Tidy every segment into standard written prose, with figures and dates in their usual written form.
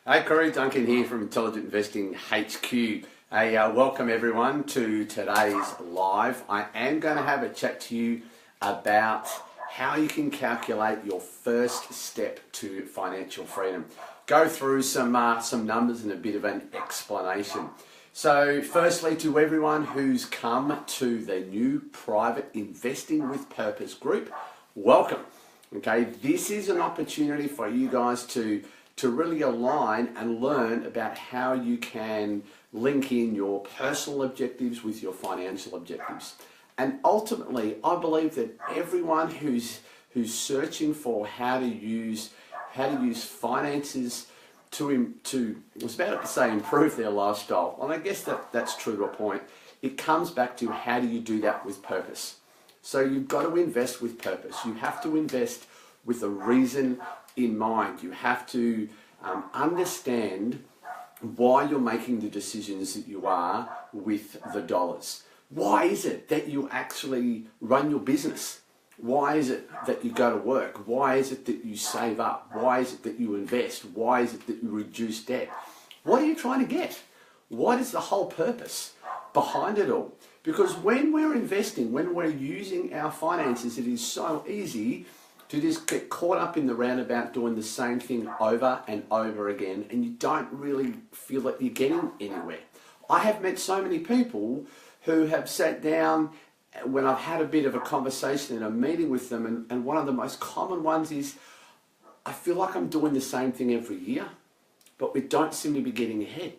Hey, Corey Duncan here from Intelligent Investing HQ. Welcome everyone to today's live. I am going to have a chat to you about how you can calculate your first step to financial freedom. Go through some numbers and a bit of an explanation. So firstly, to everyone who's come to the new Private Investing with Purpose group, welcome. Okay, this is an opportunity for you guys to really align and learn about how you can link in your personal objectives with your financial objectives. And ultimately, I believe that everyone who's searching for how to use finances to I was about to say improve their lifestyle, and I guess that's true to a point. It comes back to how do you do that with purpose. So you've got to invest with purpose. You have to invest with a reason in mind. You have to understand why you're making the decisions that you are with the dollars. Why is it that you actually run your business? Why is it that you go to work? Why is it that you save up? Why is it that you invest? Why is it that you reduce debt? What are you trying to get? What is the whole purpose behind it all? Because when we're investing, when we're using our finances, it is so easy to just get caught up in the roundabout doing the same thing over and over again, and you don't really feel that you're getting anywhere. I have met so many people who have sat down when I've had a bit of a conversation and a meeting with them, and one of the most common ones is, I feel like I'm doing the same thing every year, but we don't seem to be getting ahead.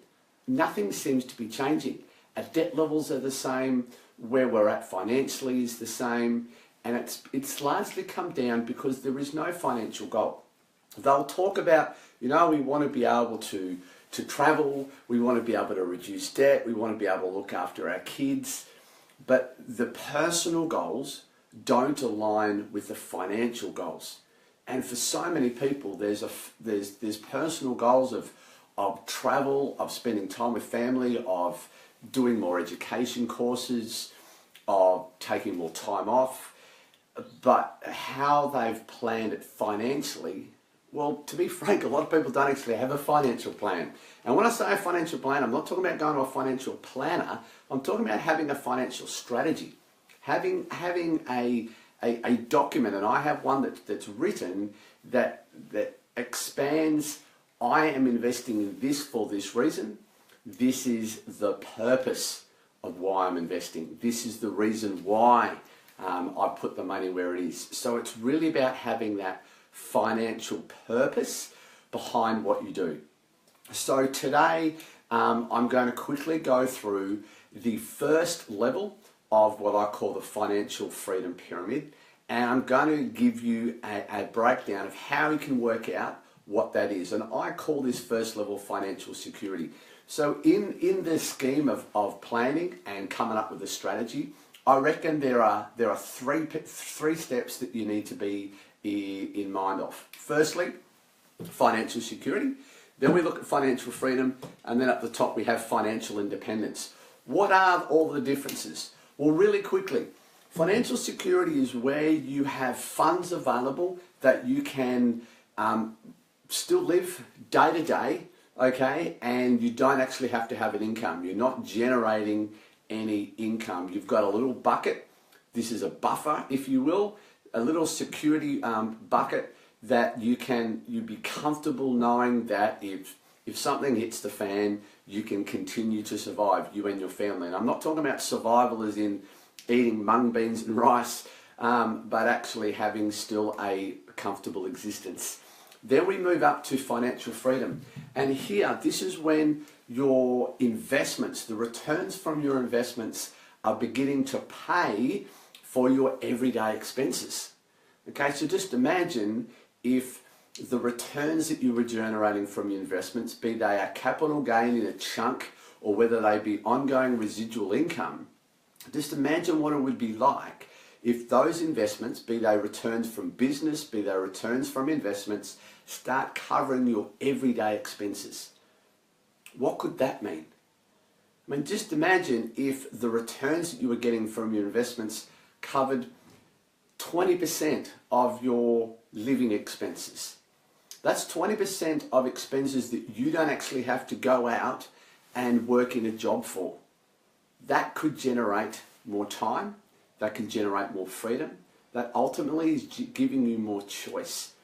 Nothing seems to be changing. Our debt levels are the same, where we're at financially is the same, and it's largely come down because there is no financial goal. They'll talk about, we want to be able to travel, we want to be able to reduce debt, we want to be able to look after our kids, but the personal goals don't align with the financial goals. And for so many people, there's personal goals of travel, of spending time with family, of doing more education courses, of taking more time off. But how they've planned it financially, well, to be frank, a lot of people don't actually have a financial plan. And when I say a financial plan, I'm not talking about going to a financial planner. I'm talking about having a financial strategy, having a document, and I have one that's written that expands. I am investing in this for this reason. This is the purpose of why I'm investing. This is the reason why I put the money where it is. So it's really about having that financial purpose behind what you do. So today I'm going to quickly go through the first level of what I call the financial freedom pyramid, and I'm going to give you a breakdown of how you can work out what that is. And I call this first level financial security. So in the scheme of planning and coming up with a strategy, I reckon there are three steps that you need to be in mind of. Firstly, financial security. Then we look at financial freedom, and then at the top we have financial independence. What are all the differences? Well, really quickly, financial security is where you have funds available that you can still live day to day, okay, and you don't actually have to have an income. You're not generating any income. You've got a little bucket. This is a buffer, if you will, a little security bucket that you'd be comfortable knowing that if something hits the fan, you can continue to survive, you and your family. And I'm not talking about survival as in eating mung beans and rice, but actually having still a comfortable existence. Then we move up to financial freedom. And here, this is when your investments, the returns from your investments, are beginning to pay for your everyday expenses. Okay, so just imagine if the returns that you were generating from your investments, be they a capital gain in a chunk or whether they be ongoing residual income, just imagine what it would be like if those investments, be they returns from business, be they returns from investments, start covering your everyday expenses. What could that mean? I mean, just imagine if the returns that you were getting from your investments covered 20% of your living expenses. That's 20% of expenses that you don't actually have to go out and work in a job for. That could generate more time, that can generate more freedom, that ultimately is giving you more choice.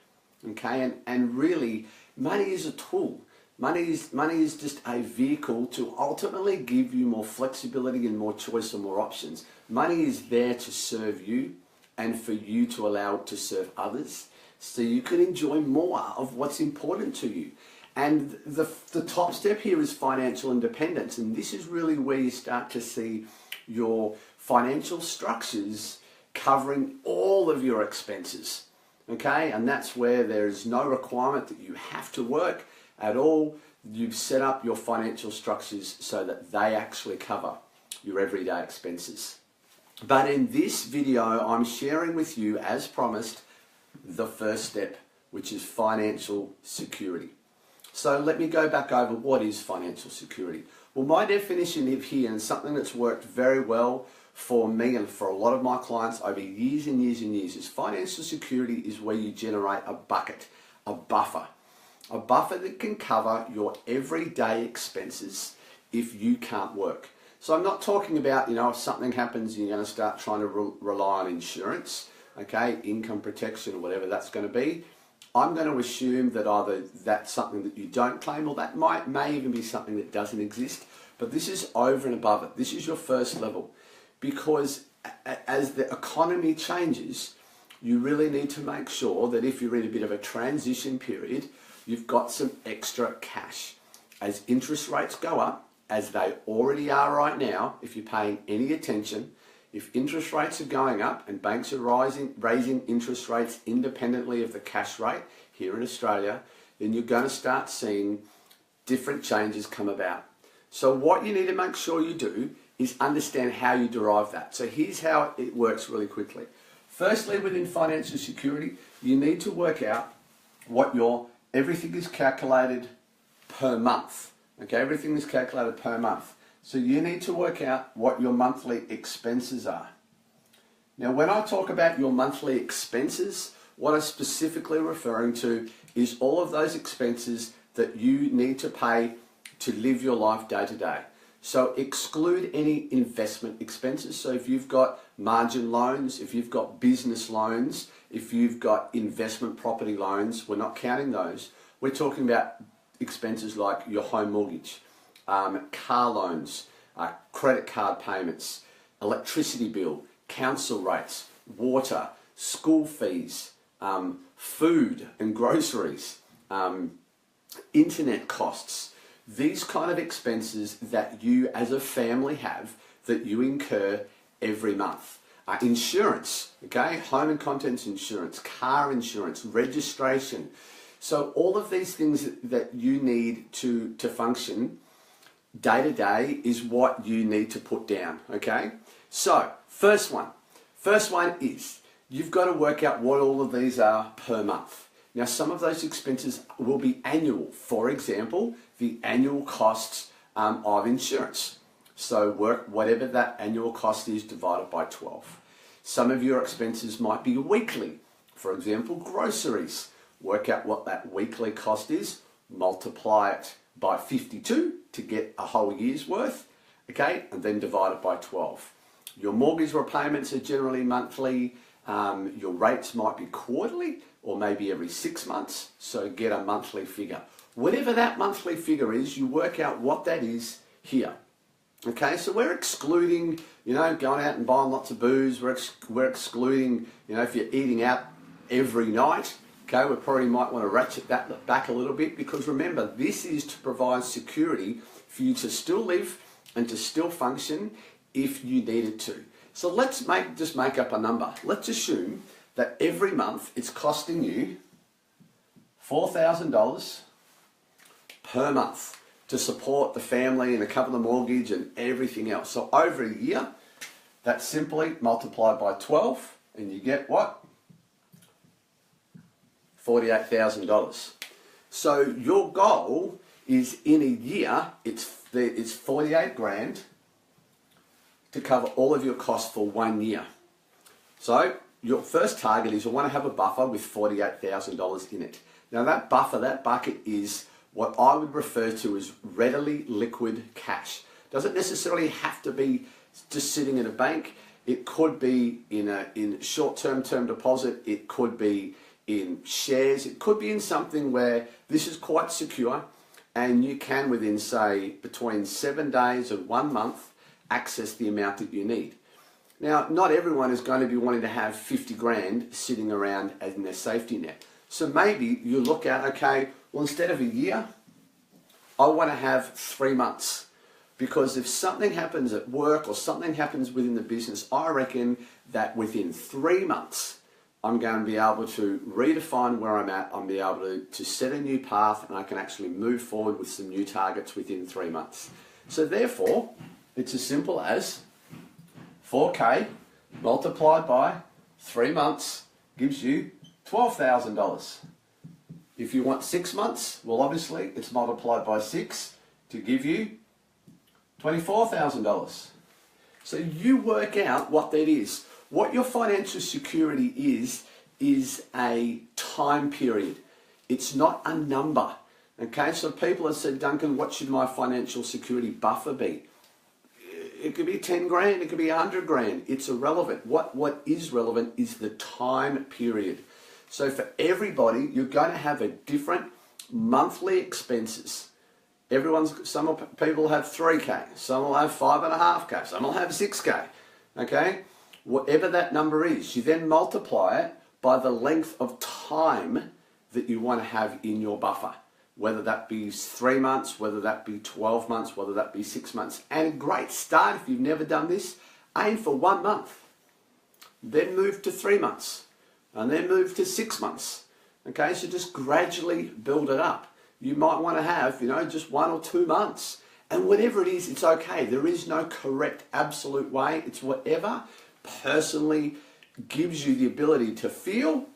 Okay, and really, money is a tool. Money is just a vehicle to ultimately give you more flexibility and more choice and more options. Money is there to serve you and for you to allow it to serve others so you can enjoy more of what's important to you. And the top step here is financial independence, and this is really where you start to see your financial structures covering all of your expenses. Okay, and that's where there is no requirement that you have to work at all. You've set up your financial structures so that they actually cover your everyday expenses. But in this video, I'm sharing with you, as promised, the first step, which is financial security. So let me go back over what is financial security. Well, my definition of here, and something that's worked very well for me and for a lot of my clients over years and years and years, is financial security is where you generate a bucket, a buffer that can cover your everyday expenses if you can't work. So I'm not talking about, if something happens and you're going to start trying to rely on insurance, okay, income protection or whatever that's going to be. I'm going to assume that either that's something that you don't claim, or that may even be something that doesn't exist. But this is over and above it. This is your first level. Because as the economy changes, you really need to make sure that if you're in a bit of a transition period, you've got some extra cash. As interest rates go up, as they already are right now, if you're paying any attention, if interest rates are going up and banks are raising interest rates independently of the cash rate here in Australia, then you're going to start seeing different changes come about. So what you need to make sure you do is understand how you derive that. So here's how it works really quickly. Firstly, within financial security, you need to work out what everything is calculated per month. Okay, everything is calculated per month. So you need to work out what your monthly expenses are. Now, when I talk about your monthly expenses, what I'm specifically referring to is all of those expenses that you need to pay to live your life day to day. So exclude any investment expenses. So if you've got margin loans, if you've got business loans, if you've got investment property loans, we're not counting those. We're talking about expenses like your home mortgage, car loans, credit card payments, electricity bill, council rates, water, school fees, food and groceries, internet costs. These kind of expenses that you as a family have that you incur every month. Insurance, okay? Home and contents insurance, car insurance, registration. So all of these things that you need to function day to day is what you need to put down, okay? So first one is you've got to work out what all of these are per month. Now, some of those expenses will be annual. For example, the annual costs of insurance. So work whatever that annual cost is divided by 12. Some of your expenses might be weekly. For example, groceries. Work out what that weekly cost is, multiply it by 52 to get a whole year's worth, okay, and then divide it by 12. Your mortgage repayments are generally monthly. Your rates might be quarterly or maybe every 6 months, so get a monthly figure. Whatever that monthly figure is, you work out what that is here. Okay, so we're excluding, going out and buying lots of booze. We're excluding, if you're eating out every night. Okay, we probably might want to ratchet that back a little bit, because remember, this is to provide security for you to still live and to still function if you needed to. So let's just make up a number. Let's assume that every month it's costing you $4,000 per month to support the family and to cover the mortgage and everything else. So over a year, that's simply multiplied by 12, and you get what? $48,000. So your goal is in a year, it's 48 grand to cover all of your costs for 1 year. So your first target is you want to have a buffer with $48,000 in it. Now that buffer, that bucket is what I would refer to as readily liquid cash. Doesn't necessarily have to be just sitting in a bank. It could be in short-term term deposit. It could be in shares. It could be in something where this is quite secure and you can, within say between 7 days and 1 month, access the amount that you need. Now, not everyone is going to be wanting to have 50 grand sitting around as in their safety net. So maybe you look at, okay, well, instead of a year, I want to have 3 months. Because if something happens at work or something happens within the business, I reckon that within 3 months, I'm going to be able to redefine where I'm at. I'm be able to set a new path, and I can actually move forward with some new targets within 3 months. So therefore, it's as simple as 4K multiplied by 3 months gives you $12,000. If you want 6 months, well, obviously it's multiplied by 6 to give you $24,000. So you work out what that is. What your financial security is a time period. It's not a number. Okay, so people have said, Duncan, what should my financial security buffer be? It could be 10 grand, it could be 100 grand. It's irrelevant. What is relevant is the time period. So for everybody, you're going to have a different monthly expenses. Some people have 3K, some will have 5.5K, some will have 6K. Okay, whatever that number is, you then multiply it by the length of time that you want to have in your buffer. Whether that be 3 months, whether that be 12 months, whether that be 6 months. And a great start, if you've never done this, aim for 1 month. Then move to 3 months. And then move to 6 months. Okay, so just gradually build it up. You might want to have, just 1 or 2 months. And whatever it is, it's okay. There is no correct, absolute way. It's whatever personally gives you the ability to feel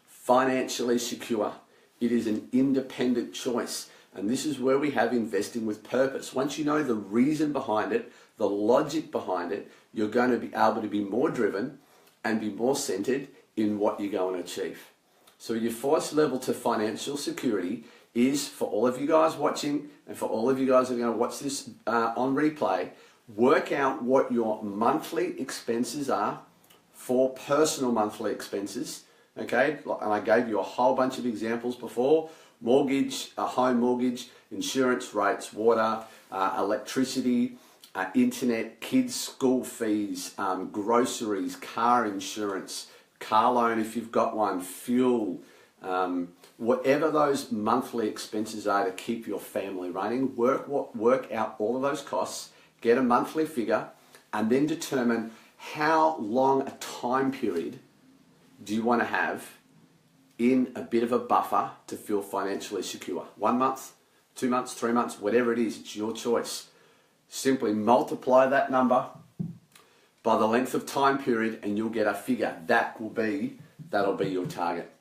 financially secure. It is an independent choice. And this is where we have investing with purpose. Once you know the reason behind it, the logic behind it, you're going to be able to be more driven and be more centered in what you're going to achieve. So your first level to financial security is, for all of you guys watching and for all of you guys who are going to watch this on replay, work out what your monthly expenses are for personal monthly expenses. Okay, and I gave you a whole bunch of examples before: mortgage, home mortgage, insurance rates, water, electricity, internet, kids' school fees, groceries, car insurance, car loan if you've got one, fuel, whatever those monthly expenses are to keep your family running. Work out all of those costs, get a monthly figure, and then determine how long a time period do you want to have in a bit of a buffer to feel financially secure. 1 month, 2 months, 3 months, whatever it is, it's your choice. Simply multiply that number by the length of time period and you'll get a figure. That'll be your target.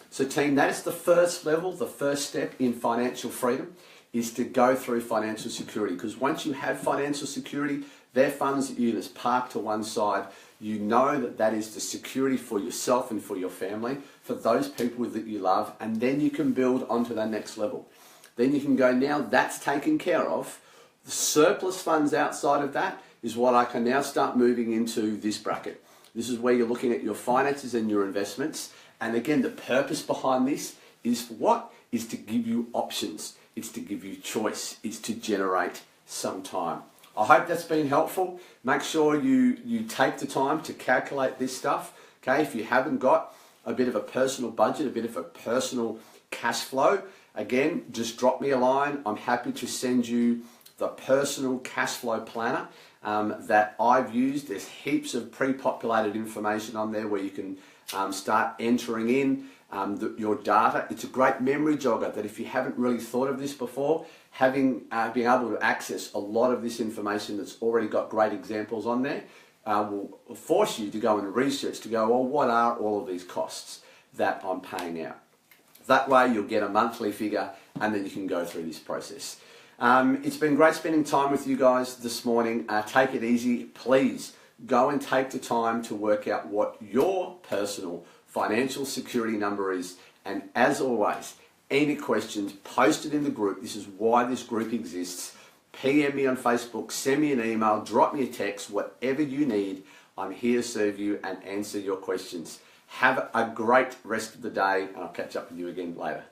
So team, that is the first level, the first step in financial freedom, is to go through financial security. Because once you have financial security, their funds that you just park to one side, you know that that is the security for yourself and for your family, for those people that you love, and then you can build onto that next level. Then you can go, now that's taken care of. The surplus funds outside of that is what I can now start moving into this bracket. This is where you're looking at your finances and your investments. And again, the purpose behind this is what? Is to give you options. It's to give you choice. It's to generate some time. I hope that's been helpful. Make sure you take the time to calculate this stuff. Okay, if you haven't got a bit of a personal budget, a bit of a personal cash flow, again, just drop me a line. I'm happy to send you the personal cash flow planner that I've used. There's heaps of pre-populated information on there where you can start entering in your data. It's a great memory jogger that if you haven't really thought of this before, being able to access a lot of this information that's already got great examples on there will force you to go and research, to go, well, what are all of these costs that I'm paying out? That way you'll get a monthly figure and then you can go through this process. It's been great spending time with you guys this morning. Take it easy. Please go and take the time to work out what your personal financial security number is And as always, any questions, post it in the group. This is why this group exists. PM me on Facebook, send me an email, drop me a text, whatever you need. I'm here to serve you and answer your questions. Have a great rest of the day, and I'll catch up with you again later.